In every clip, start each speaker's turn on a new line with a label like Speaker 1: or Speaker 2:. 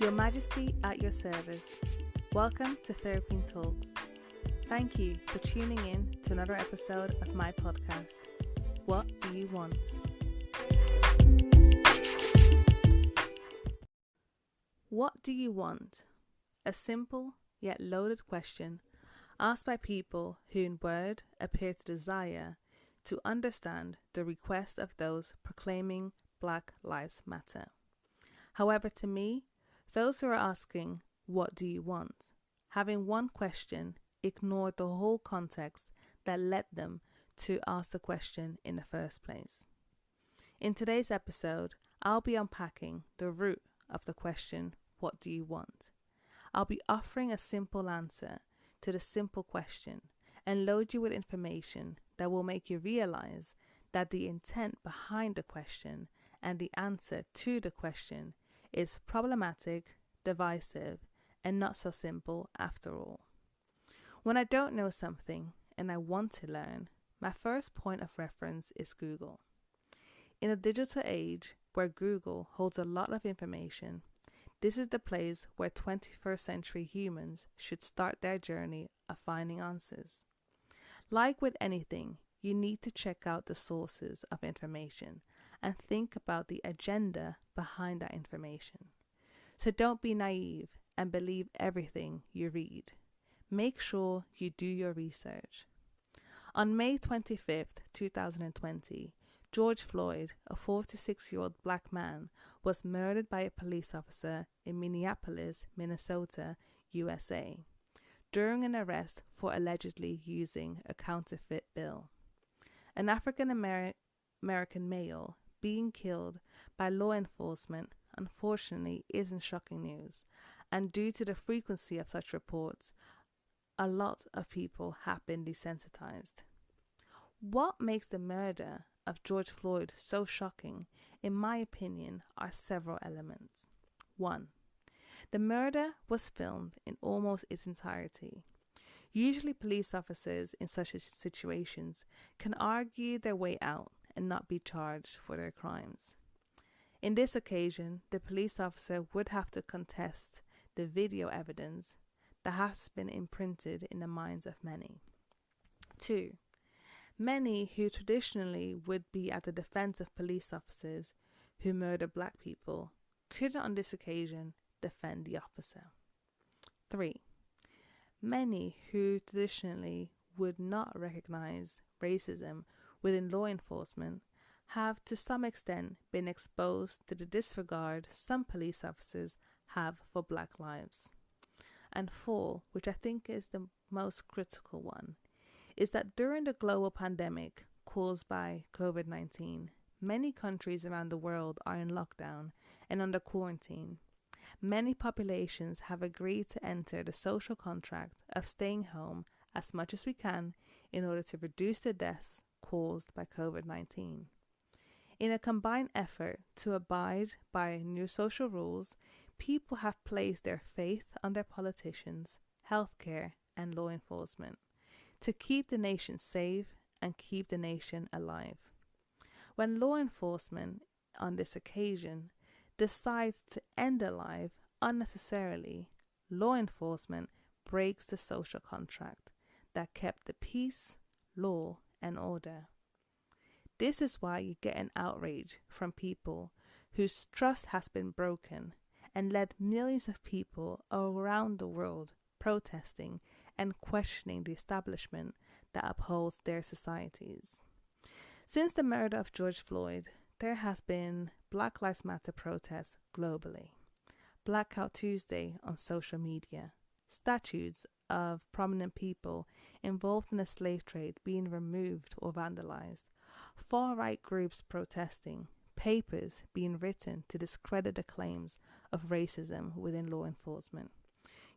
Speaker 1: Your Majesty at your service. Welcome to Philippine Talks. Thank you for tuning in to another episode of my podcast, What Do You Want? What do you want? A simple yet loaded question asked by people who in word appear to desire to understand the request of those proclaiming Black Lives Matter. However, to me, those who are asking, what do you want? Having one question ignored the whole context that led them to ask the question in the first place. In today's episode, I'll be unpacking the root of the question, what do you want? I'll be offering a simple answer to the simple question and load you with information that will make you realize that the intent behind the question and the answer to the question is problematic, divisive, and not so simple after all. When I don't know something and I want to learn, my first point of reference is Google. In a digital age where Google holds a lot of information, this is the place where 21st century humans should start their journey of finding answers. Like with anything, you need to check out the sources of information and think about the agenda behind that information. So don't be naive and believe everything you read. Make sure you do your research. On May 25th, 2020, George Floyd, a 46-year-old black man, was murdered by a police officer in Minneapolis, Minnesota, USA, during an arrest for allegedly using a counterfeit bill. An African American male being killed by law enforcement unfortunately isn't shocking news, and due to the frequency of such reports, a lot of people have been desensitized. What makes the murder of George Floyd so shocking, in my opinion, are several elements. 1. The murder was filmed in almost its entirety. Usually police officers in such situations can argue their way out and not be charged for their crimes. In this occasion, the police officer would have to contest the video evidence that has been imprinted in the minds of many. 2. Many who traditionally would be at the defense of police officers who murder black people couldn't on this occasion defend the officer. 3. Many who traditionally would not recognize racism within law enforcement have to some extent been exposed to the disregard some police officers have for black lives. And 4, which I think is the most critical one, is that during the global pandemic caused by COVID-19, many countries around the world are in lockdown and under quarantine. Many populations have agreed to enter the social contract of staying home as much as we can in order to reduce the deaths caused by COVID-19. In a combined effort to abide by new social rules, people have placed their faith on their politicians, healthcare, and law enforcement to keep the nation safe and keep the nation alive. When law enforcement, on this occasion, decides to end a life unnecessarily, law enforcement breaks the social contract that kept the peace, law, and order. This is why you get an outrage from people whose trust has been broken and led millions of people around the world protesting and questioning the establishment that upholds their societies. Since the murder of George Floyd, there has been Black Lives Matter protests globally, Blackout Tuesday on social media, statues of prominent people involved in the slave trade being removed or vandalized, far-right groups protesting, papers being written to discredit the claims of racism within law enforcement.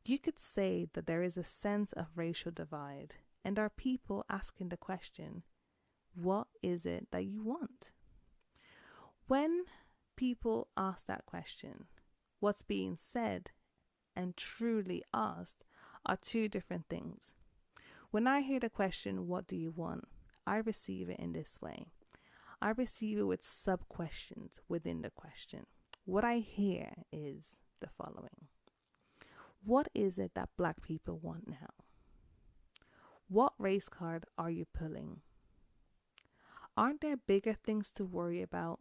Speaker 1: You could say that there is a sense of racial divide, and are people asking the question, what is it that you want? When people ask that question, what's being said and truly asked are two different things. When I hear the question, what do you want? I receive it in this way. I receive it with sub-questions within the question. What I hear is, the following. What is it that Black people want now? What race card are you pulling? Aren't there bigger things to worry about?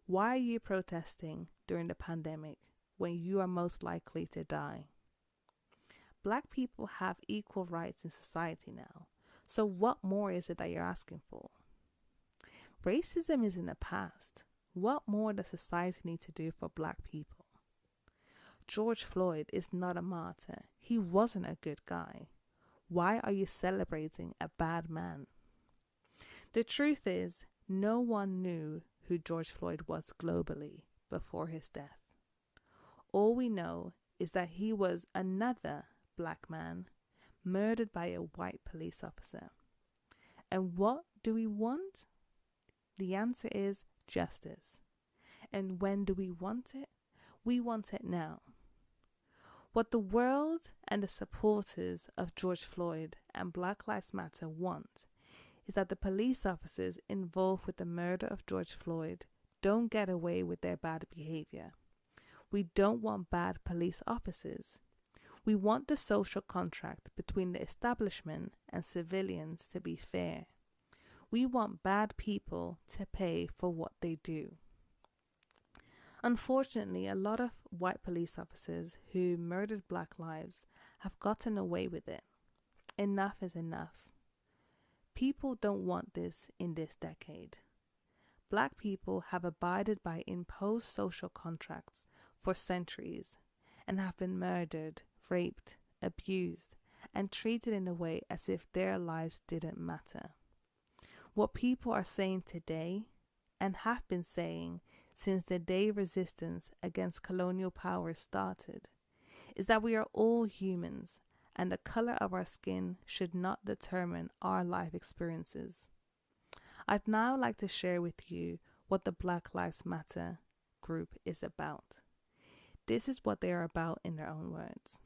Speaker 1: Why are you protesting during the pandemic when you are most likely to die? Black people have equal rights in society now, so what more is it that you're asking for? Racism is in the past. What more does society need to do for Black people? George Floyd is not a martyr. He wasn't a good guy. Why are you celebrating a bad man? The truth is, no one knew who George Floyd was globally before his death. All we know is that he was another Black man murdered by a white police officer. And what do we want? The answer is justice. And when do we want it? We want it now. What the world and the supporters of George Floyd and Black Lives Matter want is that the police officers involved with the murder of George Floyd don't get away with their bad behavior. We don't want bad police officers. We want the social contract between the establishment and civilians to be fair. We want bad people to pay for what they do. Unfortunately, a lot of white police officers who murdered Black lives have gotten away with it. Enough is enough. People don't want this in this decade. Black people have abided by imposed social contracts for centuries and have been murdered, raped, abused, and treated in a way as if their lives didn't matter. What people are saying today, and have been saying since the day resistance against colonial power started, is that we are all humans and the color of our skin should not determine our life experiences. I'd now like to share with you what the Black Lives Matter group is about. This is what they are about in their own words.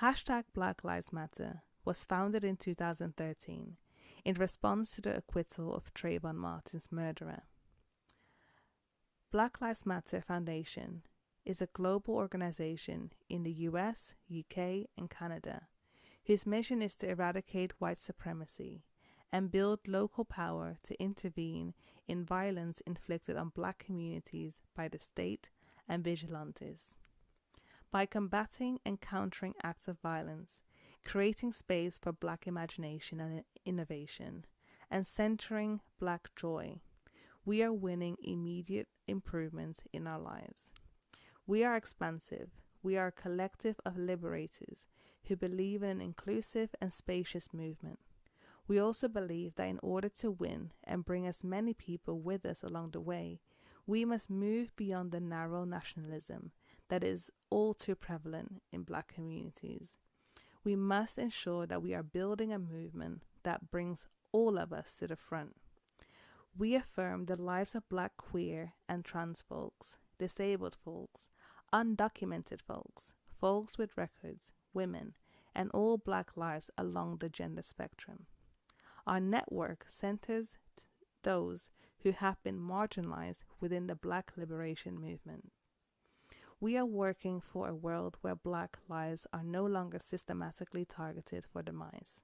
Speaker 1: Hashtag Black Lives Matter was founded in 2013 in response to the acquittal of Trayvon Martin's murderer. Black Lives Matter Foundation is a global organization in the US, UK, and Canada whose mission is to eradicate white supremacy and build local power to intervene in violence inflicted on Black communities by the state and vigilantes. By combating and countering acts of violence, creating space for Black imagination and innovation, and centering Black joy, we are winning immediate improvements in our lives. We are expansive. We are a collective of liberators who believe in an inclusive and spacious movement. We also believe that in order to win and bring as many people with us along the way, we must move beyond the narrow nationalism that is all too prevalent in Black communities. We must ensure that we are building a movement that brings all of us to the front. We affirm the lives of Black queer and trans folks, disabled folks, undocumented folks, folks with records, women, and all Black lives along the gender spectrum. Our network centers those who have been marginalized within the Black liberation movement. We are working for a world where Black lives are no longer systematically targeted for demise.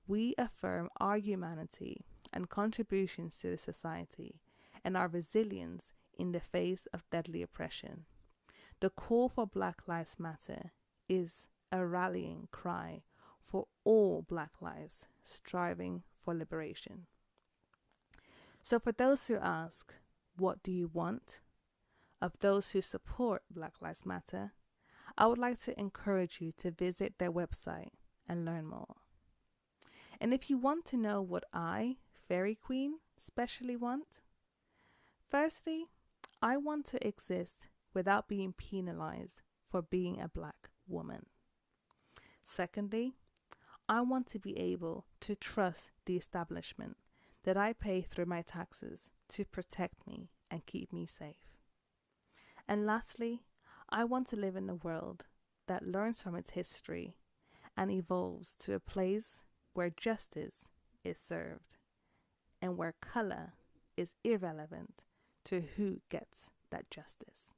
Speaker 1: We affirm our humanity and contributions to the society and our resilience in the face of deadly oppression. The call for Black Lives Matter is a rallying cry for all Black lives striving for liberation. So for those who ask, what do you want? Of those who support Black Lives Matter, I would like to encourage you to visit their website and learn more. And if you want to know what I, Fairy Queen, specially want, firstly, I want to exist without being penalized for being a Black woman. Secondly, I want to be able to trust the establishment that I pay through my taxes to protect me and keep me safe. And lastly, I want to live in a world that learns from its history and evolves to a place where justice is served and where color is irrelevant to who gets that justice.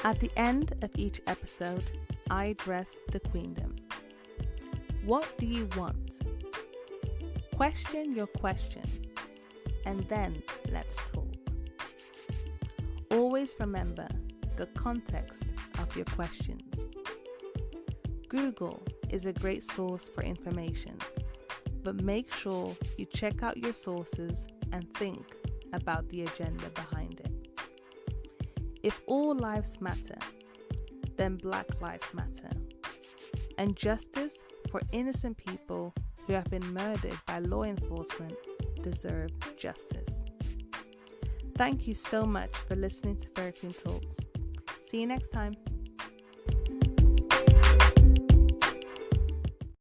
Speaker 1: At the end of each episode, I address the Queendom. What do you want? Question your question, and then let's talk. Always remember the context of your questions. Google is a great source for information, but make sure you check out your sources and think about the agenda behind it. If all lives matter, then Black Lives Matter. And justice for innocent people who have been murdered by law enforcement deserve justice. Thank you so much for listening to Fairy Queen Talks. See you next time.